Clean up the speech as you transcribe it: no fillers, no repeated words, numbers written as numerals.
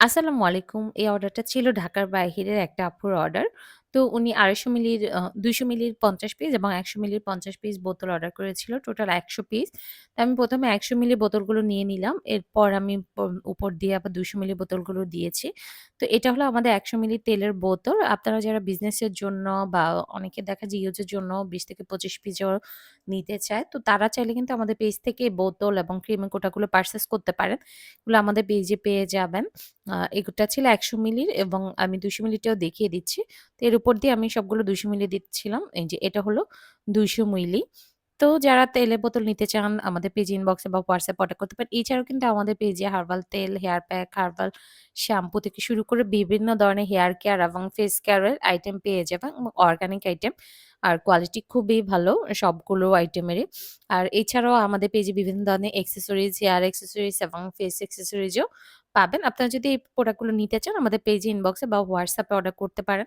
আসসালামু আলাইকুম। এই অর্ডারটা ছিল ঢাকার বাহিরের একটা আপুর অর্ডার। তো উনি ২৫০ মিলির ২০০ মিলির ৫০ পিস এবং ১০০ মিলির ৫০ পিস বোতল অর্ডার করেছিল। Total ১০০ piece. তো আমি ১ম এ ১০০ মিলির বোতলগুলো নিয়ে নিলাম। এরপর আমি উপর দিয়ে আবার ২০০ মিলির বোতলগুলো দিয়েছি। তো এটা হলো আমাদের ১০০ মিলি তেলের বোতল। আপনারা যারা বিজনেসের জন্য বা অনেকে দেখা যায় ইউজ এর জন্য ২০ থেকে ২৫ পিসও নিতে চায়। তো তারা চাইলে কিন্তু আমাদের পেজ থেকে বোতল এবং ক্রিমের কোটাগুলো পারচেজ করতে পারেন। এগুলো আমাদের পেজে পেয়ে যাবেন। এগুটা ছিল ১০০ মিলির এবং আমি ২০০ মিলিটাও দেখিয়ে দিচ্ছি। তো এর উপর দিয়ে আমি সবগুলো ২০০ মিলি দিচ্ছিলাম। এই যে এটা হলো ২০০ মিলি। তো যারা তেলের বোতল নিতে চান আমাদের পেজ ইনবক্সে বা হোয়াটসঅ্যাপ অর্ডার করতে পারেন। এছাড়াও কিন্তু আমাদের পেজে হার্বাল তেল, হেয়ার প্যাক, হার্বাল শ্যাম্পু থেকে শুরু করে বিভিন্ন ধরনের হেয়ার কেয়ার এবং ফেস কেয়ার এর আইটেম পেয়ে যাবেন এবং অর্গানিক আইটেম। আর কোয়ালিটি খুবই ভালো সবগুলো আইটেমেরই। আর এছাড়াও আমাদের পেজে বিভিন্ন ধরনের অ্যাক্সেসরিজ, হেয়ার অ্যাক্সেসরিজ এবং ফেস অ্যাক্সেসরিজ ও পাবেন। আপনারা যদি এই প্রোডাক্ট গুলো নিতে চান আমাদের পেজে ইনবক্সে বা হোয়াটসঅ্যাপে অর্ডার করতে পারেন।